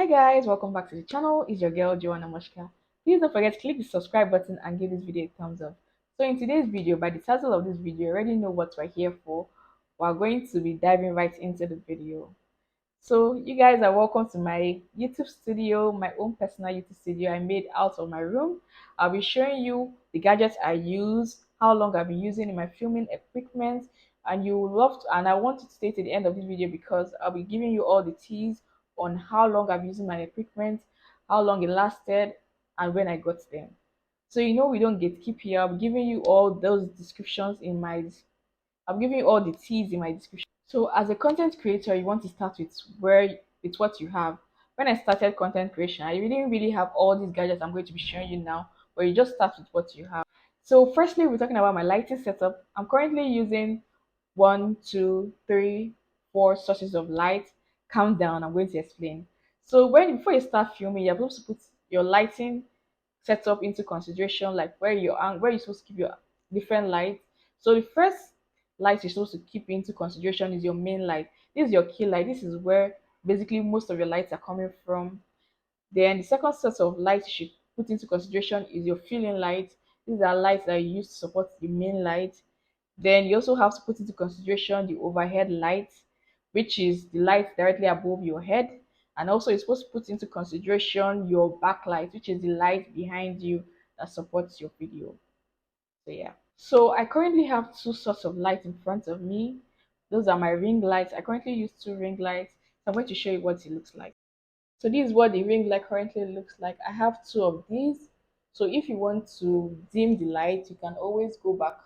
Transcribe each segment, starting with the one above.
Guys, welcome back to the channel. It's your girl Joanna Moshka. Please don't forget to click the subscribe button and give this video a thumbs up. So in today's video, by the title of this video, you already know what we're here for. We're going to be diving right into the video. So you guys are welcome to my YouTube studio, my own personal YouTube studio I made out of my room. I'll be showing you the gadgets I use, how long I've been using in my filming equipment, and you will love to, and I want you to stay to the end of this video because I'll be giving you all the teas on how long I've using my equipment, how long it lasted, and when I got them. So we don't gatekeep here. I'm giving you all those descriptions in my I'm giving you all the T's in my description. So as a content creator, you want to start with what you have. When I started content creation, I didn't really have all these gadgets I'm going to be showing you now, but you just start with what you have. So firstly, we're talking about my lighting setup. I'm currently using 1, 2, 3, 4 sources of light. Calm down, I'm going to explain. So before you start filming, you're supposed to put your lighting setup into consideration, like where you're supposed to keep your different lights. So the first light you're supposed to keep into consideration is your main light. This is your key light. This is where basically most of your lights are coming from. Then the second set of lights you should put into consideration is your filling light. These are lights that you use to support the main light. Then you also have to put into consideration the overhead light, which is the light directly above your head. And also you're supposed to put into consideration your backlight, which is the light behind you that supports your video. So yeah. So I currently have two sorts of light in front of me. Those are my ring lights. I currently use two ring lights. So I'm going to show you what it looks like. So this is what the ring light currently looks like. I have two of these. So if you want to dim the light, you can always go back.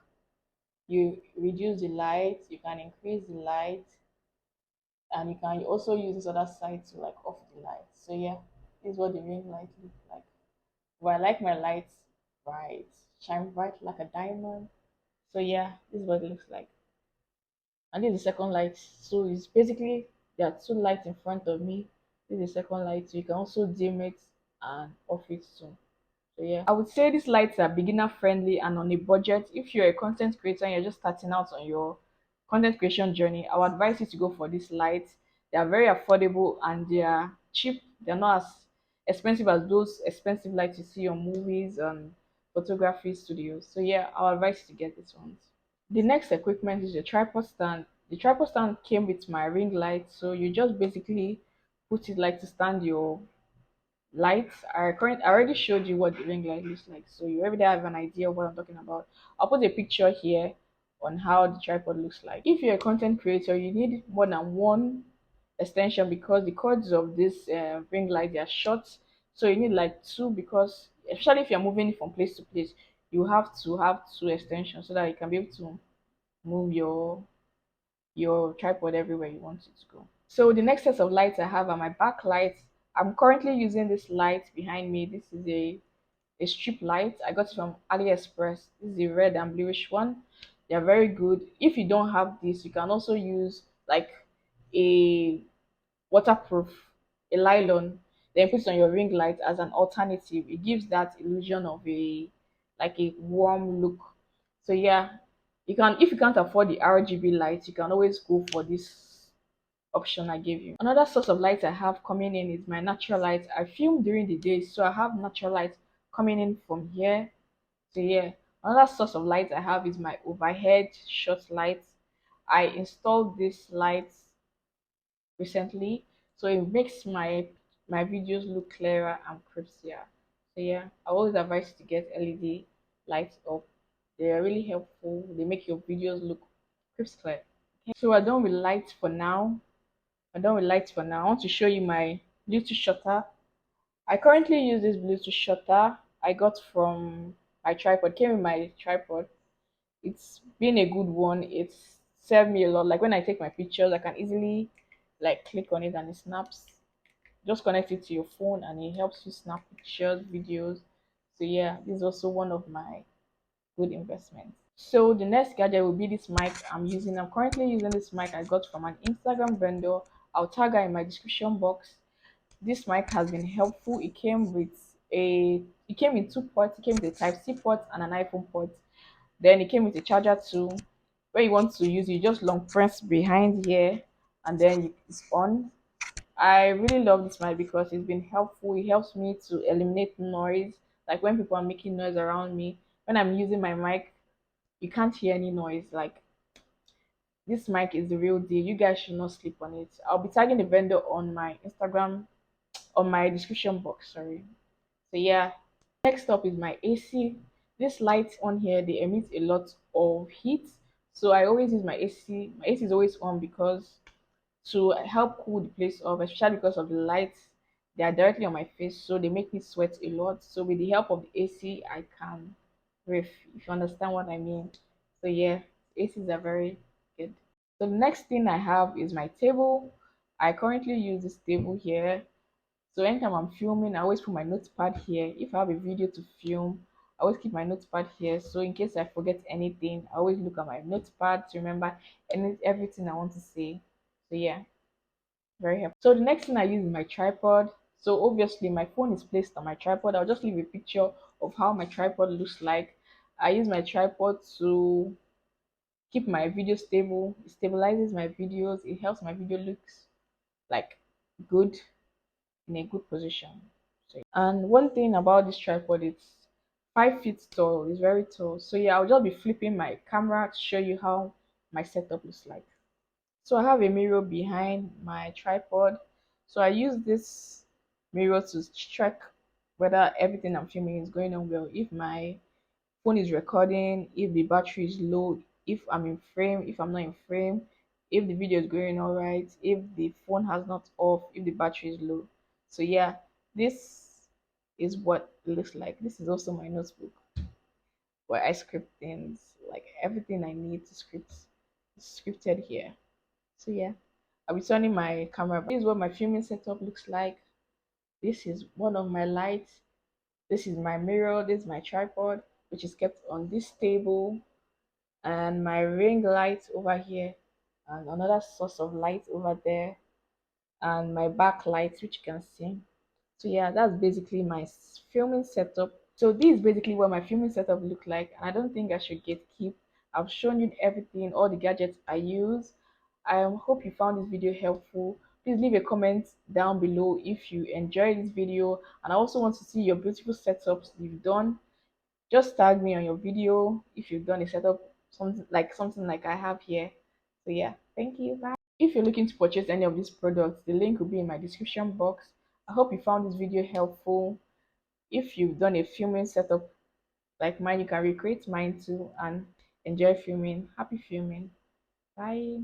You reduce the light, you can increase the light, and you can also use this other side to like off the light. So yeah, this is what the ring light looks like. But I like my lights bright, shine bright like a diamond. So yeah, this is what it looks like. And this is the second light. So it's basically there are two lights in front of me. This is the second light. So you can also dim it and off it too. So yeah, I would say these lights are beginner friendly and on a budget. If you're a content creator and you're just starting out on your content creation journey, I would advise you to go for these lights. They are very affordable and they are cheap. They're not as expensive as those expensive lights you see on movies and photography studios. So yeah, I would advise you to get these ones. The next equipment is the tripod stand. The tripod stand came with my ring light, so you just basically put it like to stand your lights. I already showed you what the ring light looks like, so you already have an idea of what I'm talking about. I'll put a picture here on how the tripod looks like. If you're a content creator, you need more than one extension because the cords of this ring light they are short, so you need like two because especially if you're moving from place to place, you have to have two extensions so that you can be able to move your tripod everywhere you want it to go. So the next set of lights I have are my back lights. I'm currently using this light behind me. This is a strip light. I got it from AliExpress. This is the red and bluish one. They are very good. If you don't have this, you can also use like a waterproof, a nylon, then put it on your ring light as an alternative. It gives that illusion of a warm look. So yeah, you can if you can't afford the RGB light, you can always go for this option I gave you. Another source of light I have coming in is my natural light. I film during the day, so I have natural light coming in from here. So yeah, another source of light I have is my overhead short light. I installed this light recently, so it makes my videos look clearer and crisper. So yeah, I always advise you to get LED lights up. They are really helpful. They make your videos look crisp clear. Okay. So we're done with lights for now. I want to show you my Bluetooth shutter. I currently use this Bluetooth shutter I got from my tripod. Came with my tripod. It's been a good one. It's served me a lot. Like when I take my pictures, I can easily like click on it and it snaps. Just connect it to your phone and it helps you snap pictures, videos. So yeah, this is also one of my good investments. So the next gadget will be this mic I'm using. I'm currently using this mic I got from an Instagram vendor. I'll tag her in my description box. This mic has been helpful. It came in two ports. It came with a Type-C port and an iPhone port. Then it came with a charger too. Where you want to use it, you just long press behind here and then it's on. I really love this mic because it's been helpful. It helps me to eliminate noise. Like when people are making noise around me, when I'm using my mic, you can't hear any noise. Like this mic is the real deal. You guys should not sleep on it. I'll be tagging the vendor on my Instagram, on my description box. Sorry. So yeah, next up is my AC. This light on here, they emit a lot of heat. So I always use my AC. My AC is always on because to help cool the place off, especially because of the lights. They are directly on my face, so they make me sweat a lot. So with the help of the AC, I can breathe. If you understand what I mean. So yeah, ACs are very good. So the next thing I have is my table. I currently use this table here. So anytime I'm filming, I always put my notepad here. If I have a video to film, I always keep my notepad here. So in case I forget anything, I always look at my notepad to remember everything I want to say. So yeah, very helpful. So the next thing I use is my tripod. So obviously my phone is placed on my tripod. I'll just leave a picture of how my tripod looks like. I use my tripod to keep my video stable. It stabilizes my videos. It helps my video looks like good in a good position. So, and one thing about this tripod, it's 5 feet tall. It's very tall. So yeah, I'll just be flipping my camera to show you how my setup looks like. So I have a mirror behind my tripod. So I use this mirror to check whether everything I'm filming is going on well. If my phone is recording, if the battery is low, if I'm in frame, if I'm not in frame, if the video is going all right, if the phone has not off, if the battery is low. So yeah, this is what it looks like. This is also my notebook where I script things, like everything I need to script is scripted here. So yeah, I'll be turning my camera. This is what my filming setup looks like. This is one of my lights. This is my mirror. This is my tripod, which is kept on this table, and my ring light over here, and another source of light over there, and my backlight, which you can see. So yeah, that's basically my filming setup. So this is basically what my filming setup look like, and I don't think I should get keep. I've shown you everything, all the gadgets I use. I hope you found this video helpful. Please leave a comment down below if you enjoyed this video, and I also want to see your beautiful setups you've done. Just tag me on your video if you've done a setup, something like I have here. So yeah, thank you. Bye. If you're looking to purchase any of these products, the link will be in my description box. I hope you found this video helpful. If you've done a filming setup like mine, you can recreate mine too and enjoy filming. Happy filming. Bye.